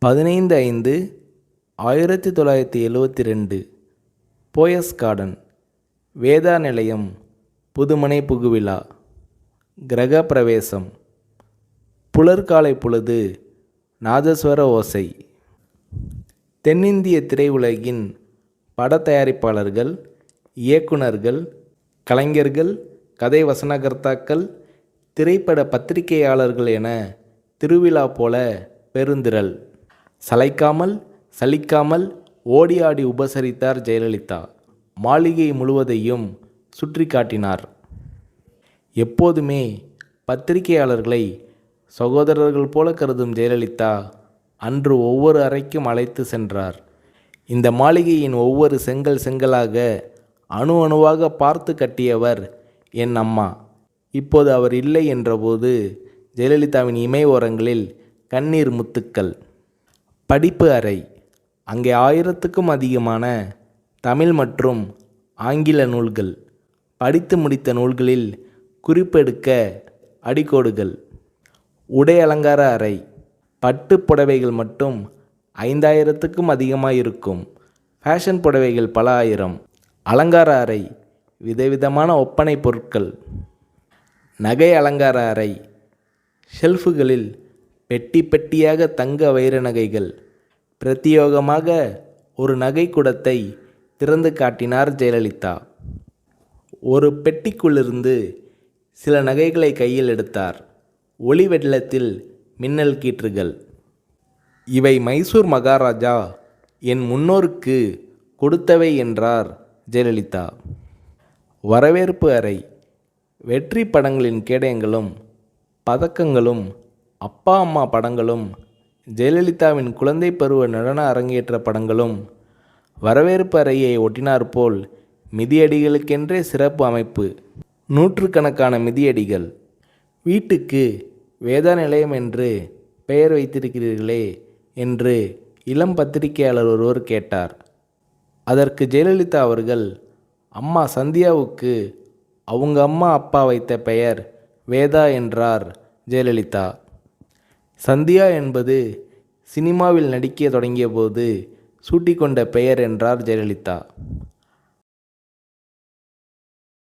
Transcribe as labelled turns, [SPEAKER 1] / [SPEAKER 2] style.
[SPEAKER 1] 15/5/1972 Poes garden, Veda நிலையம், புதுமனை புகுவிழா, கிரக பிரவேசம், புலர்காலை பொழுது, நாதஸ்வர ஓசை. தென்னிந்திய திரையுலகின் பட தயாரிப்பாளர்கள், இயக்குனர்கள், கலைஞர்கள், கதை வசனகர்த்தாக்கள், திரைப்பட பத்திரிகையாளர்கள் என திருவிழா போல பெருந்திரள். சளைக்காமல் சலிக்காமல் ஓடி ஆடி உபசரித்தார் ஜெயலலிதா. மாளிகை முழுவதையும் சுற்றி காட்டினார். எப்போதுமே பத்திரிகையாளர்களை சகோதரர்கள் போல கருதும் ஜெயலலிதா அன்று ஒவ்வொரு அறைக்கும் அழைத்து சென்றார். இந்த மாளிகையின் ஒவ்வொரு செங்கல் செங்கலாக அணு அணுவாக பார்த்து கட்டியவர் என் அம்மா. இப்போது அவர் இல்லை என்றபோது ஜெயலலிதாவின் இமை ஓரங்களில் கண்ணீர் முத்துக்கள். படிப்பு அறை. அங்கே 1000க்கும் அதிகமான தமிழ் மற்றும் ஆங்கில நூல்கள், படித்து முடித்த நூல்களில் குறிப்பெடுக்க அடிக்கோடுகள். உடை அலங்கார அறை. பட்டு புடவைகள் மட்டும் 5000க்கும் அதிகமாக இருக்கும். ஃபேஷன் புடவைகள் பல ஆயிரம். அலங்கார அறை. விதவிதமான ஒப்பனை பொருட்கள். நகை அலங்கார அறை. ஷெல்ஃபுகளில் பெட்டி பெட்டியாக தங்க வைர நகைகள். பிரத்தியோகமாக ஒரு நகை குடத்தை திறந்து காட்டினார் ஜெயலலிதா. ஒரு பெட்டிக்குள்ளிருந்து சில நகைகளை கையில் எடுத்தார். ஒளி வெள்ளத்தில் மின்னல் கீற்றுகள். இவை மைசூர் மகாராஜா என் முன்னோருக்கு கொடுத்தவை என்றார் ஜெயலலிதா. வரவேற்பு அறை. வெற்றி படங்களின் கேடயங்களும் பதக்கங்களும், அப்பா அம்மா படங்களும், ஜெயலலிதாவின் குழந்தை பருவ நடன அரங்கேற்ற படங்களும் வரவேற்பு அறையை ஒட்டினாற்போல் மிதியடிகளுக்கென்றே சிறப்பு அமைப்பு. நூற்றுக்கணக்கான மிதியடிகள். வீட்டுக்கு வேதா நிலையம் என்று பெயர் வைத்திருக்கிறீர்களே என்று இளம் பத்திரிகையாளர் ஒருவர் கேட்டார். அதற்கு ஜெயலலிதா அவர்கள், அம்மா சந்தியாவுக்கு அவங்க அம்மா அப்பா வைத்த பெயர் வேதா என்றார் ஜெயலலிதா. சந்தியா என்பது சினிமாவில் நடிக்க தொடங்கிய போது சூட்டிக்கொண்ட பெயர் என்றார் ஜெயலலிதா.